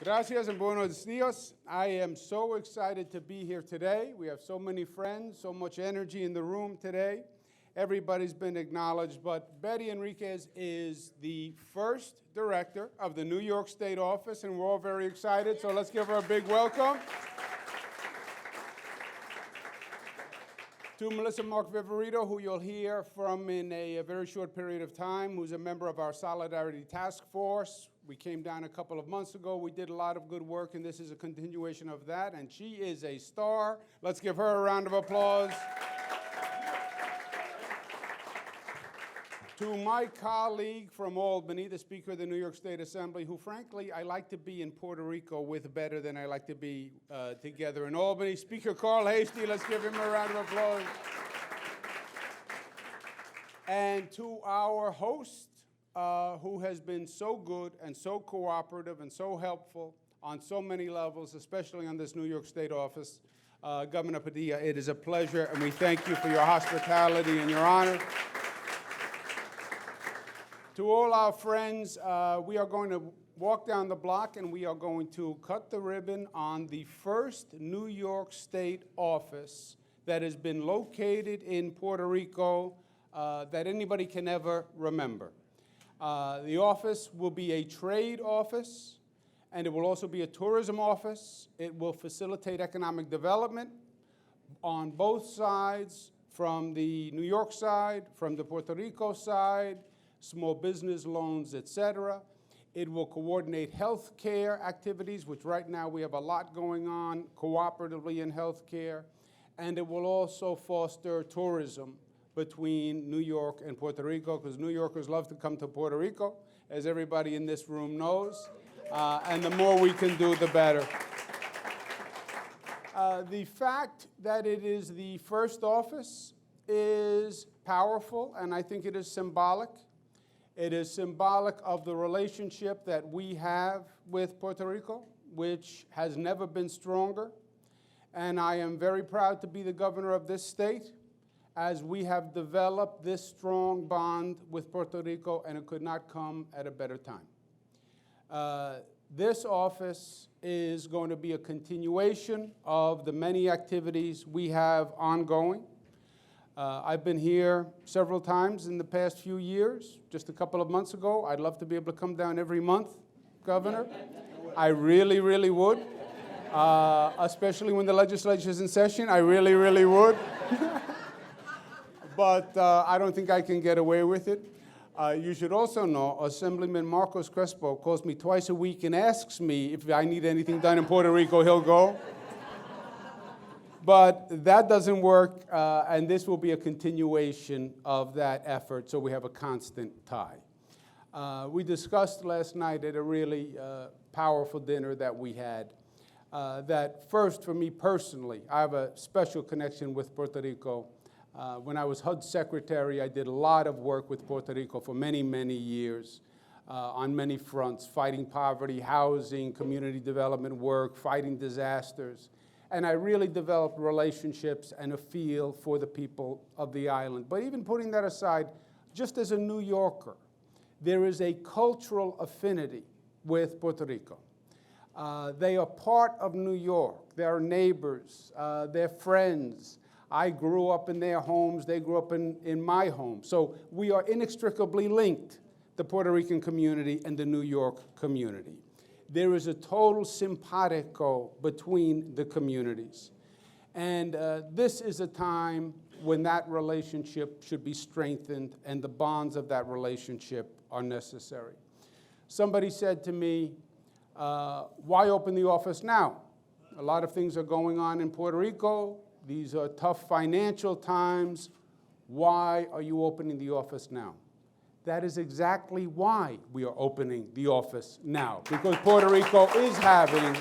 Gracias and buenos dias. I am so excited to be here today. We have so many friends, so much energy in the room today. Everybody's been acknowledged, but Betty Enriquez is the first director of the New York State office, and we're all very excited, so let's give her a big welcome. To Melissa Mark Viverito, who you'll hear from in a very short period of time, who's a member of our Solidarity Task Force. We came down a couple of months ago. We did a lot of good work, and this is a continuation of that, and she is a star. Let's give her a round of applause. To my colleague from Albany, the Speaker of the New York State Assembly, who frankly I like to be in Puerto Rico with better than I like to be together in Albany, Speaker Carl Hastie, let's give him a round of applause. And to our host, who has been so good and so cooperative and so helpful on so many levels, especially on this New York State office, Governor Padilla, it is a pleasure, and we thank you for your hospitality and your honor. To all our friends, we are going to walk down the block and we are going to cut the ribbon on the first New York State office that has been located in Puerto Rico that anybody can ever remember. The office will be a trade office, and it will also be a tourism office. It will facilitate economic development on both sides, from the New York side, from the Puerto Rico side, small business loans, etc. It will coordinate health care activities, which right now we have a lot going on cooperatively in health care. And it will also foster tourism between New York and Puerto Rico, because New Yorkers love to come to Puerto Rico, as everybody in this room knows. And the more we can do, the better. The fact that it is the first office is powerful, and I think it is symbolic. It is symbolic of the relationship that we have with Puerto Rico, which has never been stronger. And I am very proud to be the governor of this state, as we have developed this strong bond with Puerto Rico, and it could not come at a better time. This office is going to be a continuation of the many activities we have ongoing. I've been here several times in the past few years. Just a couple of months ago, I'd love to be able to come down every month, Governor. I really, really would, especially when the legislature is in session. I really, really would. But I don't think I can get away with it. You should also know, Assemblyman Marcos Crespo calls me twice a week and asks me if I need anything done in Puerto Rico, he'll go. But that doesn't work, and this will be a continuation of that effort, so we have a constant tie. We discussed last night at a really powerful dinner that we had, that first, for me personally, I have a special connection with Puerto Rico. When I was HUD secretary, I did a lot of work with Puerto Rico for many, many years on many fronts, fighting poverty, housing, community development work, fighting disasters. And I really developed relationships and a feel for the people of the island. But even putting that aside, just as a New Yorker, there is a cultural affinity with Puerto Rico. They are part of New York. They're neighbors. They're friends. I grew up in their homes. They grew up in my home. So we are inextricably linked, the Puerto Rican community and the New York community. There is a total simpatico between the communities. And this is a time when that relationship should be strengthened and the bonds of that relationship are necessary. Somebody said to me, why open the office now? A lot of things are going on in Puerto Rico. These are tough financial times. Why are you opening the office now? That is exactly why we are opening the office now, because Puerto Rico is having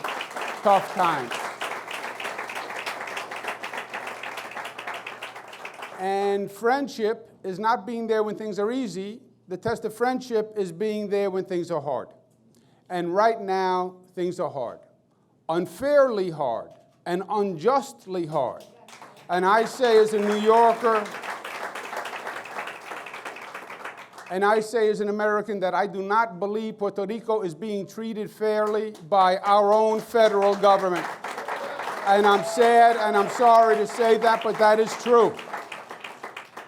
tough times. And friendship is not being there when things are easy. The test of friendship is being there when things are hard. And right now, things are hard. Unfairly hard and unjustly hard. And I say as a New Yorker, And I say as an American that I do not believe Puerto Rico is being treated fairly by our own federal government. And I'm sad and I'm sorry to say that, but that is true.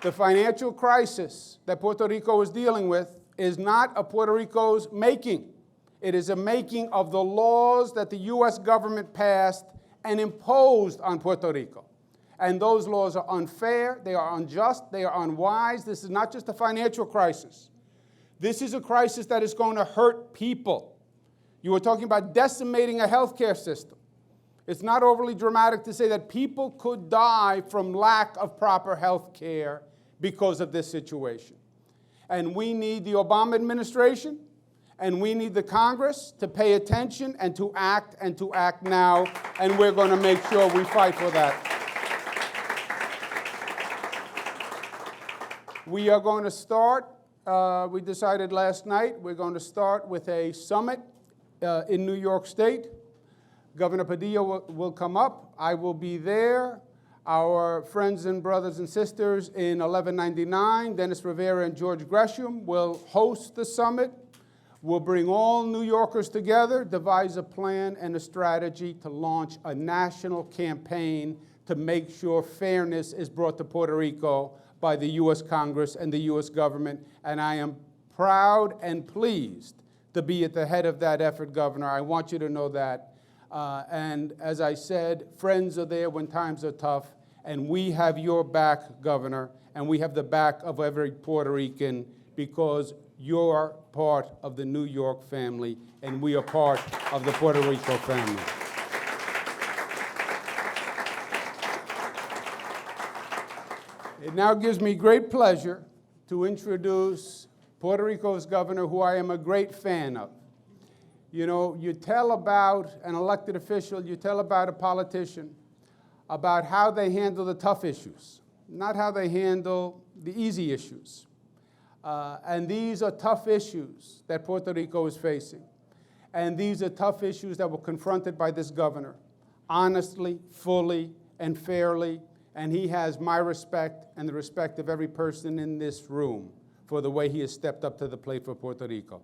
The financial crisis that Puerto Rico is dealing with is not of Puerto Rico's making. It is a making of the laws that the U.S. government passed and imposed on Puerto Rico. And those laws are unfair, they are unjust, they are unwise. This is not just a financial crisis. This is a crisis that is going to hurt people. You were talking about decimating a healthcare system. It's not overly dramatic to say that people could die from lack of proper health care because of this situation. And we need the Obama administration and we need the Congress to pay attention and to act now, and we're going to make sure we fight for that. We are going to start, we decided last night, we're going to start with a summit in New York State. Governor Padilla will come up. I will be there. Our friends and brothers and sisters in 1199, Dennis Rivera and George Gresham, will host the summit. We'll bring all New Yorkers together, devise a plan and a strategy to launch a national campaign to make sure fairness is brought to Puerto Rico by the U.S. Congress and the U.S. government. And I am proud and pleased to be at the head of that effort, Governor. I want you to know that. And as I said, friends are there when times are tough, and we have your back, Governor, and we have the back of every Puerto Rican because you're part of the New York family, and we are part of the Puerto Rico family. It now gives me great pleasure to introduce Puerto Rico's governor, who I am a great fan of. You know, you tell about an elected official, you tell about a politician, about how they handle the tough issues, not how they handle the easy issues. And these are tough issues that Puerto Rico is facing. And these are tough issues that were confronted by this governor, honestly, fully, and fairly. And he has my respect and the respect of every person in this room for the way he has stepped up to the plate for Puerto Rico.